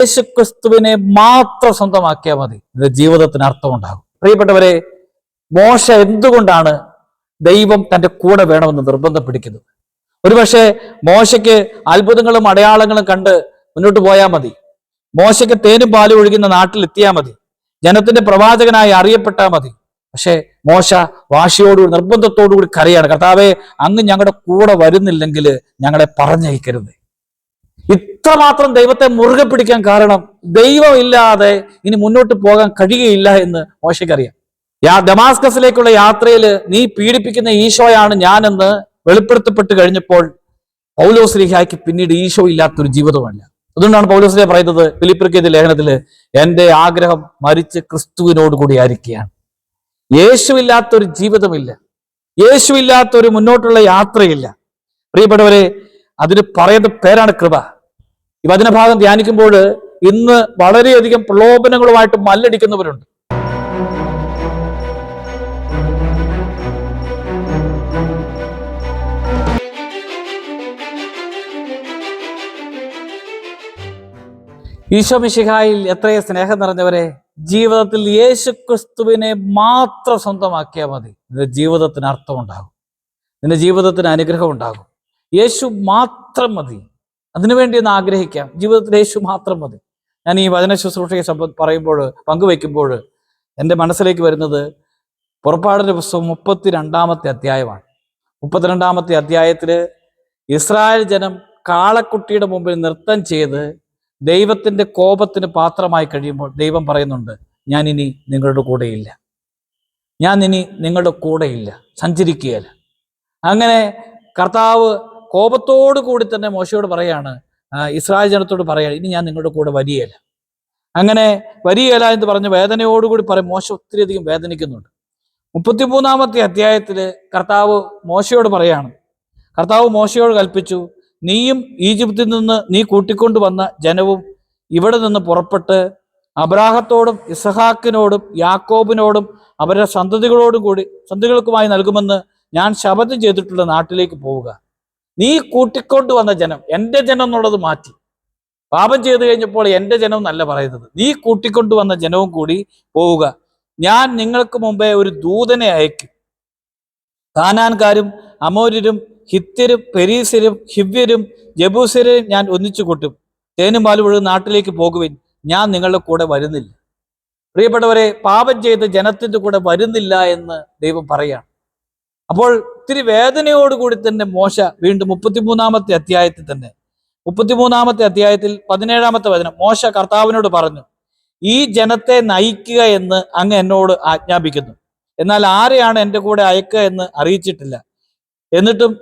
യേശുക്രിസ്തുവിനെ മാത്രം സ്വന്തമാക്കിയാൽ മതി, നിന്റെ ജീവിതത്തിന് അർത്ഥമുണ്ടാകും. പ്രിയപ്പെട്ടവരെ, മോശ എന്തുകൊണ്ടാണ് ദൈവം തൻ്റെ കൂടെ വേണമെന്ന് നിർബന്ധം പിടിക്കുന്നത്? ഒരുപക്ഷെ മോശയ്ക്ക് അത്ഭുതങ്ങളും അടയാളങ്ങളും കണ്ട് മുന്നോട്ട് പോയാൽ മതി, മോശയ്ക്ക് തേനും പാലും ഒഴുകുന്ന നാട്ടിൽ എത്തിയാൽ മതി, ജനത്തിന്റെ പ്രവാചകനായി അറിയപ്പെട്ടാൽ മതി. പക്ഷെ മോശ വാശിയോടുകൂടി നിർബന്ധത്തോടുകൂടി കരയാണ്, കർത്താവേ, അങ്ങ് ഞങ്ങളുടെ കൂടെ വരുന്നില്ലെങ്കിൽ ഞങ്ങളെ പറഞ്ഞയക്കരുത്. ഇത്രമാത്രം ദൈവത്തെ മുറുകെ പിടിക്കാൻ കാരണം ദൈവം ഇല്ലാതെ ഇനി മുന്നോട്ട് പോകാൻ കഴിയുകയില്ല എന്ന് മോശയ്ക്കറിയാം. ദമാസ്കസിലേക്കുള്ള യാത്രയിൽ നീ പീഡിപ്പിക്കുന്ന ഈശോയാണ് ഞാനെന്ന് വെളിപ്പെടുത്തപ്പെട്ട് കഴിഞ്ഞപ്പോൾ പൗലോസ്ലീഹായ്ക്ക് പിന്നീട് ഈശോ ഇല്ലാത്തൊരു ജീവിതമല്ല. അതുകൊണ്ടാണ് പൗലോസ്ലീഹ പറയുന്നത് ഫിലിപ്പിയർക്ക് എഴുതിയ ലേഖനത്തിൽ, എൻ്റെ ആഗ്രഹം മരിച്ച് ക്രിസ്തുവിനോട് കൂടി ആയിരിക്കുകയാണ്. യേശുവില്ലാത്തൊരു ജീവിതമില്ല, യേശുവില്ലാത്തൊരു മുന്നോട്ടുള്ള യാത്രയില്ല. പ്രിയപ്പെട്ടവരെ, അതിന് പറയുന്ന പേരാണ് കൃപ. ഈ വചനഭാഗം ധ്യാനിക്കുമ്പോൾ ഇന്ന് വളരെയധികം പ്രലോഭനങ്ങളുമായിട്ട് മല്ലടിക്കുന്നവരുണ്ട്. ഈശോ മിശിഹായിൽ എത്രയോ സ്നേഹം നിറഞ്ഞവരെ, ജീവിതത്തിൽ യേശുക്രിസ്തുവിനെ മാത്രം സ്വന്തമാക്കിയാൽ മതി, നിന്റെ ജീവിതത്തിന് അർത്ഥമുണ്ടാകും, നിന്റെ ജീവിതത്തിന് അനുഗ്രഹം ഉണ്ടാകും. യേശു മാത്രം മതി, അതിനുവേണ്ടി ഒന്ന് ആഗ്രഹിക്കാം. ജീവിതത്തിൽ യേശു മാത്രം മതി. ഞാൻ ഈ വചന ശുശ്രൂഷയെ പങ്കുവയ്ക്കുമ്പോൾ എൻ്റെ മനസ്സിലേക്ക് വരുന്നത് പുറപ്പാടിൻ്റെ പുസ്തകം 32-ാമത്തെ അധ്യായമാണ്. 32-ാമത്തെ അധ്യായത്തിൽ ഇസ്രായേൽ ജനം കാളക്കുട്ടിയുടെ മുമ്പിൽ നൃത്തം ചെയ്ത് ദൈവത്തിൻ്റെ കോപത്തിന് പാത്രമായി കഴിയുമ്പോൾ ദൈവം പറയുന്നുണ്ട്, ഞാൻ ഇനി നിങ്ങളുടെ കൂടെയില്ല, ഞാൻ ഇനി നിങ്ങളുടെ കൂടെയില്ല, സഞ്ചരിക്കുകയില്ല. അങ്ങനെ കർത്താവ് കോപത്തോടു കൂടി തന്നെ മോശയോട് പറയാണ്, ഇസ്രായേൽ ജനത്തോട് പറയാണ്, ഇനി ഞാൻ നിങ്ങളുടെ കൂടെ വരികയില്ല. അങ്ങനെ വരികയില്ല എന്ന് പറഞ്ഞ് വേദനയോടുകൂടി പറയും. മോശ ഒത്തിരിയധികം വേദനിക്കുന്നുണ്ട്. 33-ാമത്തെ അധ്യായത്തിൽ കർത്താവ് മോശയോട് പറയാണ്, കർത്താവ് മോശയോട് കൽപ്പിച്ചു, നീയും ഈജിപ്തിൽ നിന്ന് നീ കൂട്ടിക്കൊണ്ടുവന്ന ജനവും ഇവിടെ നിന്ന് പുറപ്പെട്ട് അബ്രാഹത്തോടും ഇസഹാക്കിനോടും യാക്കോബിനോടും അവരുടെ സന്തതികൾക്കുമായി നൽകുമെന്ന് ഞാൻ ശപഥം ചെയ്തിട്ടുള്ള നാട്ടിലേക്ക് പോവുക. നീ കൂട്ടിക്കൊണ്ടുവന്ന ജനം, എൻ്റെ ജനം എന്നുള്ളത് മാറ്റി, പാപം ചെയ്തു കഴിഞ്ഞപ്പോൾ എൻ്റെ ജനം എന്നല്ല പറയുന്നത്, നീ കൂട്ടിക്കൊണ്ടുവന്ന ജനവും കൂടി പോവുക. ഞാൻ നിങ്ങൾക്ക് മുമ്പേ ഒരു ദൂതനെ അയക്കും. കാനാൻകാരും അമോര്യരും ഹിത്യരും പെരീസ്യരും ഹിവ്യരും ജബൂസ്യരും ഞാൻ ഒന്നിച്ചു കൂട്ടും. തേനും പാലും ഒഴുകുന്ന നാട്ടിലേക്ക് പോകുവിൻ, ഞാൻ നിങ്ങളുടെ കൂടെ വരുന്നില്ല. പ്രിയപ്പെട്ടവരെ, പാപം ചെയ്ത് ജനത്തിൻ്റെ കൂടെ വരുന്നില്ല എന്ന് ദൈവം പറയാണ്. അപ്പോൾ ഇത്തിരി വേദനയോടുകൂടി തന്നെ മോശ വീണ്ടും 33-ാമത്തെ അധ്യായത്തിൽ തന്നെ 33-ാമത്തെ അധ്യായത്തിൽ 17-ാമത്തെ വചനം, മോശ കർത്താവിനോട് പറഞ്ഞു, ഈ ജനത്തെ നയിക്കുക എന്ന് അങ്ങ് എന്നോട് ആജ്ഞാപിക്കുന്നു, എന്നാൽ ആരെയാണ് എൻ്റെ കൂടെ അയക്കുക എന്ന് അറിയിച്ചിട്ടില്ല. എന്നിട്ടും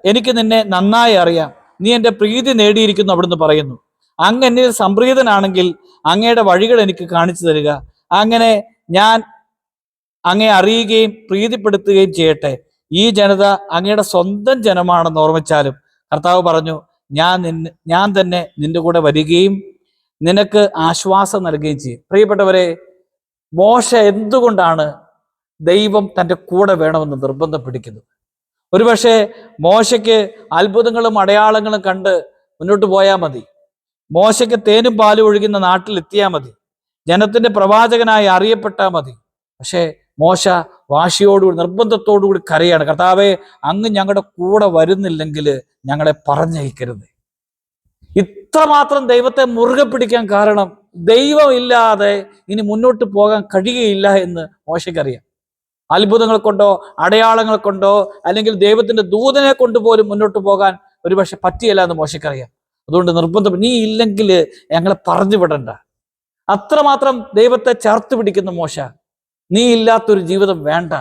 എനിക്ക് നിന്നെ നന്നായി അറിയാം, നീ എൻ്റെ പ്രീതി നേടിയിരിക്കുന്നു അവിടുന്ന് പറയുന്നു. അങ്ങ് എന്നിൽ സംപ്രീതനാണെങ്കിൽ അങ്ങയുടെ വഴികൾ എനിക്ക് കാണിച്ചു തരിക. അങ്ങനെ ഞാൻ അങ്ങയെ അറിയുകയും പ്രീതിപ്പെടുത്തുകയും ചെയ്യട്ടെ. ഈ ജനത അങ്ങയുടെ സ്വന്തം ജനമാണെന്ന് ഓർമ്മിച്ചാലും. കർത്താവ് പറഞ്ഞു, ഞാൻ തന്നെ നിന്റെ കൂടെ വരികയും നിനക്ക് ആശ്വാസം നൽകുകയും ചെയ്യും. പ്രിയപ്പെട്ടവരെ, മോശ എന്തുകൊണ്ടാണ് ദൈവം തൻ്റെ കൂടെ വേണമെന്ന് നിർബന്ധം പിടിക്കുന്നത്? ഒരുപക്ഷെ മോശയ്ക്ക് അത്ഭുതങ്ങളും അടയാളങ്ങളും കണ്ട് മുന്നോട്ട് പോയാൽ മതി, മോശയ്ക്ക് തേനും പാലും ഒഴുകുന്ന നാട്ടിൽ എത്തിയാൽ മതി, ജനത്തിന്റെ പ്രവാചകനായി അറിയപ്പെട്ടാൽ മതി. പക്ഷേ മോശ വാശിയോടുകൂടി നിർബന്ധത്തോടുകൂടി കരയാണ്, കർത്താവേ, അങ്ങ് ഞങ്ങളുടെ കൂടെ വരുന്നില്ലെങ്കിൽ ഞങ്ങളെ പറഞ്ഞയക്കരുത്. ഇത്രമാത്രം ദൈവത്തെ മുറുകെ പിടിക്കാൻ കാരണം ദൈവം ഇല്ലാതെ ഇനി മുന്നോട്ട് പോകാൻ കഴിയുകയില്ല എന്ന് മോശയ്ക്കറിയാം. അത്ഭുതങ്ങൾ കൊണ്ടോ അടയാളങ്ങൾ കൊണ്ടോ അല്ലെങ്കിൽ ദൈവത്തിന്റെ ദൂതനെ കൊണ്ടുപോലും മുന്നോട്ട് പോകാൻ ഒരുപക്ഷെ പറ്റിയല്ല എന്ന് മോശയ്ക്കറിയാം. അതുകൊണ്ട് നിർബന്ധം, നീ ഇല്ലെങ്കിൽ ഞങ്ങളെ പറഞ്ഞു വിടണ്ട. അത്രമാത്രം ദൈവത്തെ ചേർത്ത് പിടിക്കുന്ന മോശ, നീ ഇല്ലാത്തൊരു ജീവിതം വേണ്ട,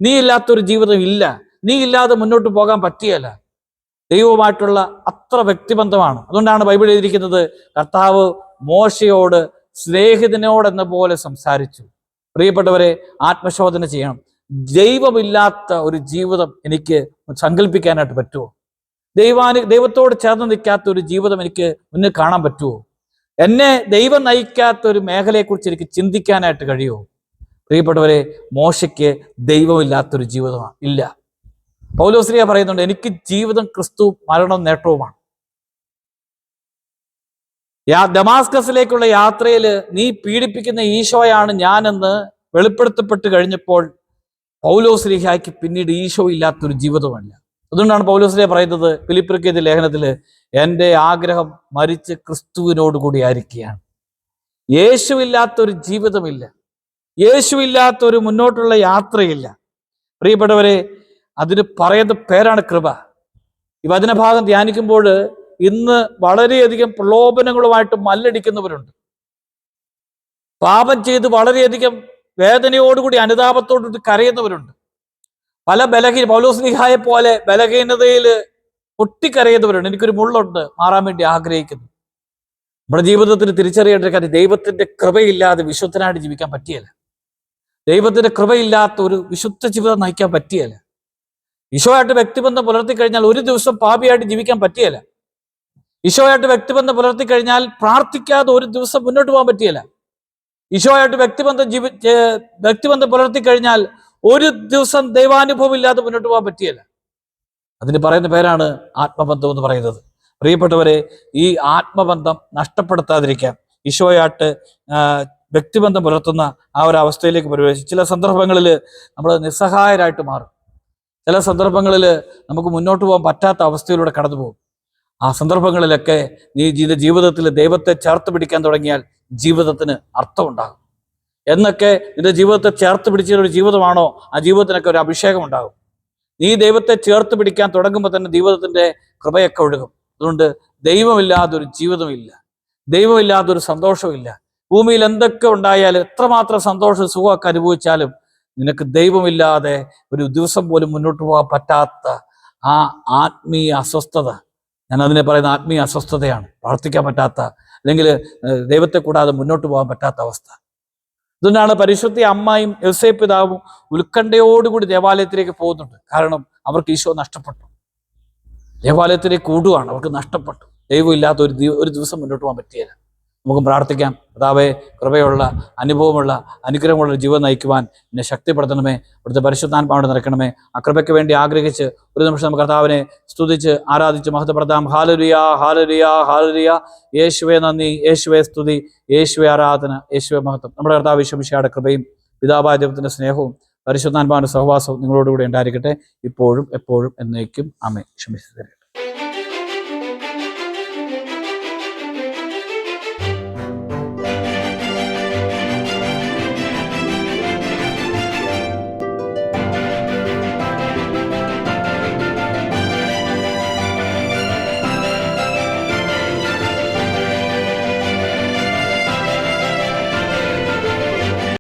നീ ഇല്ലാത്തൊരു ജീവിതം ഇല്ല, നീ ഇല്ലാതെ മുന്നോട്ട് പോകാൻ പറ്റിയല്ല. ദൈവവുമായിട്ടുള്ള അത്ര വ്യക്തിബന്ധമാണ്. അതുകൊണ്ടാണ് ബൈബിൾ എഴുതിയിരിക്കുന്നത്, കർത്താവ് മോശയോട് സ്നേഹിതനോടെന്ന പോലെ സംസാരിച്ചു. പ്രിയപ്പെട്ടവരെ, ആത്മശോധന ചെയ്യണം. ദൈവമില്ലാത്ത ഒരു ജീവിതം എനിക്ക് സങ്കല്പിക്കാനായിട്ട് പറ്റുമോ? ദൈവത്തോട് ചേർന്ന് നിൽക്കാത്ത ഒരു ജീവിതം എനിക്ക് മുന്നിൽ കാണാൻ പറ്റുമോ? എന്നെ ദൈവം നയിക്കാത്ത ഒരു മേഖലയെക്കുറിച്ച് എനിക്ക് ചിന്തിക്കാനായിട്ട് കഴിയുമോ? പ്രിയപ്പെട്ടവരെ, മോശയ്ക്ക് ദൈവമില്ലാത്തൊരു ജീവിതമാണ് ഇല്ല. പൗലോസ്ലീഹ പറയുന്നുണ്ട്, എനിക്ക് ജീവിതം ക്രിസ്തു, മരണം നേട്ടവുമാണ്. ദമാസ്കസിലേക്കുള്ള യാത്രയിൽ നീ പീഡിപ്പിക്കുന്ന ഈശോയാണ് ഞാനെന്ന് വെളിപ്പെടുത്തപ്പെട്ട് കഴിഞ്ഞപ്പോൾ പൗലോസ്ലീഹായ്ക്ക് പിന്നീട് ഈശോ ഇല്ലാത്തൊരു ജീവിതമല്ല. അതുകൊണ്ടാണ് പൗലോസ്ലീഹ പറയുന്നത് ഫിലിപ്പിയർക്ക് എഴുതിയ ലേഖനത്തിൽ, എൻ്റെ ആഗ്രഹം മരിച്ച് ക്രിസ്തുവിനോടുകൂടി ആയിരിക്കുകയാണ്. യേശുവില്ലാത്തൊരു ജീവിതമില്ല, യേശുവില്ലാത്തൊരു മുന്നോട്ടുള്ള യാത്രയില്ല. പ്രിയപ്പെട്ടവരെ, അതിന് പറയുന്ന പേരാണ് കൃപ. ഈ വചനഭാഗം ധ്യാനിക്കുമ്പോൾ ഇന്ന് വളരെയധികം പ്രലോഭനങ്ങളുമായിട്ട് മല്ലടിക്കുന്നവരുണ്ട്. പാപം ചെയ്ത് വളരെയധികം വേദനയോടുകൂടി അനുതാപത്തോടുകൂടി കരയുന്നവരുണ്ട്. പല പൗലോസ്ലീഹായെ പോലെ ബലഹീനതയിൽ പൊട്ടിക്കരയുന്നവരുണ്ട്. എനിക്കൊരു മുള്ളുണ്ട്, മാറാൻ വേണ്ടി ആഗ്രഹിക്കുന്നു. നമ്മുടെ ജീവിതത്തിൽ തിരിച്ചറിയേണ്ട കാര്യം, ദൈവത്തിന്റെ കൃപയില്ലാതെ വിശുദ്ധനായിട്ട് ജീവിക്കാൻ പറ്റിയല്ല. ദൈവത്തിന്റെ കൃപയില്ലാത്ത ഒരു വിശുദ്ധ ജീവിതം നയിക്കാൻ പറ്റിയല്ല. ഈശോയായിട്ട് വ്യക്തിബന്ധം പുലർത്തി കഴിഞ്ഞാൽ ഒരു ദിവസം പാപിയായിട്ട് ജീവിക്കാൻ പറ്റിയല്ല. ഈശോയായിട്ട് വ്യക്തിബന്ധം പുലർത്തി കഴിഞ്ഞാൽ പ്രാർത്ഥിക്കാതെ ഒരു ദിവസം മുന്നോട്ട് പോകാൻ പറ്റിയല്ല. ഈശോയായിട്ട് വ്യക്തിബന്ധം പുലർത്തി കഴിഞ്ഞാൽ ഒരു ദിവസം ദൈവാനുഭവം ഇല്ലാതെ മുന്നോട്ട് പോകാൻ പറ്റിയല്ല. അതിന് പറയുന്ന പേരാണ് ആത്മബന്ധം എന്ന് പറയുന്നത്. പ്രിയപ്പെട്ടവരെ, ഈ ആത്മബന്ധം നഷ്ടപ്പെടുത്താതിരിക്കാം, ഈശോയായിട്ട് വ്യക്തിബന്ധം പുലർത്തുന്ന ആ ഒരു അവസ്ഥയിലേക്ക് പ്രവേശിച്ച് ചില സന്ദർഭങ്ങളിൽ നമ്മൾ നിസ്സഹായരായിട്ട് മാറും. ചില സന്ദർഭങ്ങളിൽ നമുക്ക് മുന്നോട്ട് പോകാൻ പറ്റാത്ത അവസ്ഥയിലൂടെ കടന്നു പോകും. ആ സന്ദർഭങ്ങളിലൊക്കെ നീ ജീവിതത്തിൽ ദൈവത്തെ ചേർത്ത് പിടിക്കാൻ തുടങ്ങിയാൽ ജീവിതത്തിന് അർത്ഥമുണ്ടാകും. എന്നൊക്കെ നിന്റെ ജീവിതത്തെ ചേർത്ത് പിടിച്ചൊരു ജീവിതമാണോ, ആ ജീവിതത്തിനൊക്കെ ഒരു അഭിഷേകം ഉണ്ടാകും. നീ ദൈവത്തെ ചേർത്ത് പിടിക്കാൻ തുടങ്ങുമ്പോൾ തന്നെ ജീവിതത്തിന്റെ കൃപയൊക്കെ ഒഴുകും. അതുകൊണ്ട് ദൈവമില്ലാതൊരു ജീവിതമില്ല, ദൈവമില്ലാതൊരു സന്തോഷമില്ല. ഭൂമിയിൽ എന്തൊക്കെ ഉണ്ടായാലും, എത്രമാത്രം സന്തോഷം സുഖമൊക്കെ അനുഭവിച്ചാലും, നിനക്ക് ദൈവമില്ലാതെ ഒരു ദിവസം പോലും മുന്നോട്ട് പോകാൻ പറ്റാത്ത ആ ആത്മീയ അസ്വസ്ഥത, ഞാൻ അതിനെ പറയുന്ന ആത്മീയ അസ്വസ്ഥതയാണ്. പ്രാർത്ഥിക്കാൻ പറ്റാത്ത, അല്ലെങ്കിൽ ദൈവത്തെ കൂടാതെ മുന്നോട്ട് പോകാൻ പറ്റാത്ത അവസ്ഥ. അതുകൊണ്ടാണ് പരിശുദ്ധ അമ്മയും യോസേപ്പ് പിതാവും ഉത്കണ്ഠയോടുകൂടി ദേവാലയത്തിലേക്ക് പോകുന്നുണ്ട്. കാരണം അവർക്ക് ഈശോ നഷ്ടപ്പെട്ടു. ദേവാലയത്തിലേക്ക് കൂടുകയാണ്, അവർക്ക് നഷ്ടപ്പെട്ടു. ദൈവം ഇല്ലാത്ത ഒരു ദിവസം മുന്നോട്ട് പോകാൻ പറ്റിയില്ല. നമുക്ക് പ്രാർത്ഥിക്കാം, കർത്താവേ, കൃപയുള്ള അനുഭവമുള്ള അനുഗ്രഹമുള്ള ഒരു ജീവൻ നയിക്കുവാൻ എന്നെ ശക്തിപ്പെടുത്തണമേ, അവിടുത്തെ പരിശുദ്ധാത്മാവോട് നിറയ്ക്കണമേ. ആ കൃപയ്ക്ക് വേണ്ടി ആഗ്രഹിച്ച് ഒരു നിമിഷം നമുക്ക് കർത്താവിനെ സ്തുതിച്ച് ആരാധിച്ച് മഹത്വപ്പെടുത്താം. Hallelujah, hallelujah, hallelujah. യേശുവേ നന്ദി, യേശുവേ സ്തുതി, യേശുവേ ആരാധന, യേശുവേ മഹത്വം. നമ്മുടെ കർത്താവ് യേശുമിശിഹായുടെ കൃപയും പിതാവായ ദൈവത്തിന്റെ സ്നേഹവും പരിശുദ്ധാത്മാവിന്റെ സഹവാസവും നിങ്ങളോടുകൂടി ഉണ്ടായിരിക്കട്ടെ, ഇപ്പോഴും എപ്പോഴും എന്നേക്കും. ആമേൻ. ക്ഷമിച്ചു തരാം.